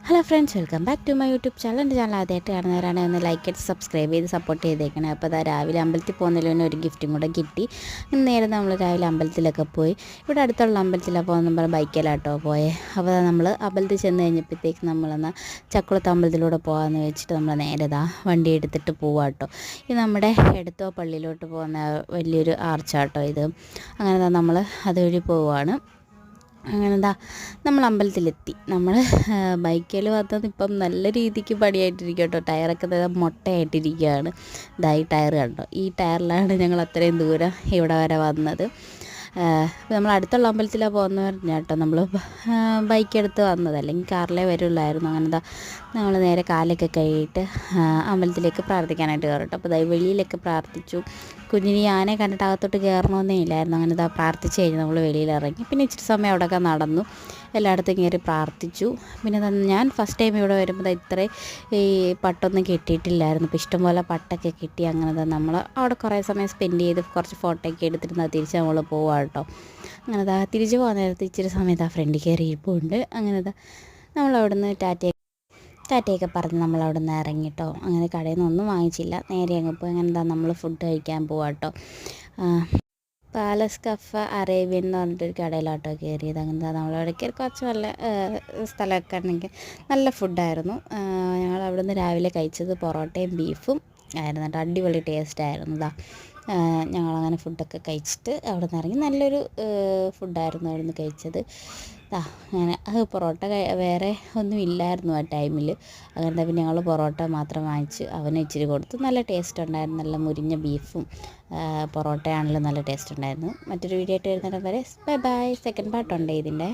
Hello friends, welcome back to my YouTube channel. എൻ്റെ channel ആദ്യമായിട്ട് കാണുന്നവരാണെങ്കിൽ ഒന്ന് ലൈക്ക് ചെയ്ത് സബ്സ്ക്രൈബ് ചെയ്ത് സപ്പോർട്ട് ചെയ്തേക്കണം. അപ്പോൾ അതാ രാവിലെ അമ്പലത്തിൽ പോകുന്നതിൽ ഒരു ഗിഫ്റ്റും കൂടെ കിട്ടി. നേരെ നമ്മൾ രാവിലെ അമ്പലത്തിലൊക്കെ പോയി. ഇവിടെ അടുത്തുള്ള അമ്പലത്തിലാണ് പോകുന്ന പറഞ്ഞാൽ ബൈക്കിലാട്ടോ പോയേ. അപ്പോൾ നമ്മൾ അമ്പലത്തിൽ ചെന്ന് കഴിഞ്ഞപ്പോഴത്തേക്ക് നമ്മളെന്നാൽ ചക്കുളത്ത് അമ്പലത്തിലൂടെ പോകാമെന്ന് വെച്ചിട്ട് നമ്മൾ നേരെ വണ്ടി എടുത്തിട്ട് പോവാട്ടോ. ഇത് നമ്മുടെ എടത്തോ പള്ളിയിലോട്ട് പോകുന്ന വലിയൊരു ആർച്ചാട്ടോ ഇത്. അങ്ങനെ നമ്മൾ അതുവഴി പോവുകയാണ്. അങ്ങനെ നമ്മൾ അമ്പലത്തിലെത്തി. നമ്മൾ ബൈക്കിൽ വന്നത് ഇപ്പം നല്ല രീതിക്ക് പണിയായിട്ടിരിക്കും കേട്ടോ. ടയറൊക്കെ മൊട്ടയായിട്ടിരിക്കുകയാണ്. ഈ ടയർ കണ്ടോ, ഈ ടയറിലാണ് ഞങ്ങൾ അത്രയും ദൂരം ഇവിടെ വരെ വന്നത്. അപ്പോൾ നമ്മൾ അടുത്തുള്ള അമ്പലത്തിലാണ് പോകുന്നത് പറഞ്ഞാൽ കേട്ടോ നമ്മൾ ബൈക്കെടുത്ത് വന്നത്, അല്ലെങ്കിൽ കാറിലേ വരുള്ളായിരുന്നു. അങ്ങനെ നമ്മൾ നേരെ കാലൊക്കെ കഴുകിയിട്ട് അമ്പലത്തിലേക്ക് പ്രാർത്ഥിക്കാനായിട്ട് കയറട്ടോ. അപ്പോൾ വെളിയിലൊക്കെ പ്രാർത്ഥിച്ചു. കുഞ്ഞിന് ആനയെ കണ്ടിട്ട് അകത്തോട്ട് കയറണമെന്നേ ഇല്ലായിരുന്നു. അങ്ങനെ പ്രാർത്ഥിച്ച് കഴിഞ്ഞ് നമ്മൾ വെളിയിലിറങ്ങി. പിന്നെ ഇച്ചിരി സമയം അവിടെയൊക്കെ നടന്നു, എല്ലായിടത്തും കയറി പ്രാർത്ഥിച്ചു. പിന്നെ ഞാൻ ഫസ്റ്റ് ടൈം ഇവിടെ വരുമ്പോൾ ഇത്രയും ഈ പട്ടൊന്നും കിട്ടിയിട്ടില്ലായിരുന്നു. ഇപ്പോൾ ഇഷ്ടംപോലെ പട്ടൊക്കെ കിട്ടി. അങ്ങനെ നമ്മൾ അവിടെ കുറേ സമയം സ്പെൻഡ് ചെയ്ത് കുറച്ച് ഫോട്ടോയൊക്കെ എടുത്തിട്ട് തിരിച്ച് നമ്മൾ പോവാം കേട്ടോ. അങ്ങനെ തിരിച്ച് പോകാൻ നേരത്ത് ഇച്ചിരി സമയത്ത് ഫ്രണ്ടിൽ കയറി ഇരിപ്പുണ്ട്. അങ്ങനെ നമ്മളവിടെ നിന്ന് ടാറ്റയൊക്കെ പറഞ്ഞ് നമ്മളവിടെ നിന്ന് ഇറങ്ങിട്ടോ. അങ്ങനെ കടയിൽ നിന്നൊന്നും വാങ്ങിച്ചില്ല, നേരെ അങ്ങ് പോയി. അങ്ങനെ നമ്മൾ ഫുഡ് കഴിക്കാൻ പോവാം കേട്ടോ. പാലസ് കഫ അറേബ്യൻ എന്ന് പറഞ്ഞിട്ടൊരു കടയിലോട്ടോ കയറിയത്. അങ്ങനെ നമ്മളവിടെ കയറി കുറച്ച് നല്ല സ്ഥലമൊക്കെ ആണെങ്കിൽ നല്ല ഫുഡായിരുന്നു. ഞങ്ങൾ അവിടെ നിന്ന് രാവിലെ കഴിച്ചത് പൊറോട്ടയും ബീഫും ആയിരുന്നു കേട്ടോ. അടിപൊളി ടേസ്റ്റായിരുന്നു. ഞങ്ങളങ്ങനെ ഫുഡൊക്കെ കഴിച്ചിട്ട് അവിടെ നിന്ന് ഇറങ്ങി. നല്ലൊരു ഫുഡായിരുന്നു അവിടെ നിന്ന് കഴിച്ചത്. അങ്ങനെ പൊറോട്ട വേറെ ഒന്നും ഇല്ലായിരുന്നു ആ ടൈമിൽ. അങ്ങനെ പിന്നെ ഞങ്ങൾ പൊറോട്ട മാത്രം വാങ്ങിച്ച് അവന് ഇച്ചിരി കൊടുത്തു. നല്ല ടേസ്റ്റ് ഉണ്ടായിരുന്നു, നല്ല മുരിഞ്ഞ ബീഫും പൊറോട്ടയാണെങ്കിലും നല്ല ടേസ്റ്റ് ഉണ്ടായിരുന്നു. മറ്റൊരു വീഡിയോ ആയിട്ട് വരുന്നിടം വരെ ബൈ ബൈ. സെക്കൻഡ് പാർട്ടുണ്ട് ഇതിൻ്റെ.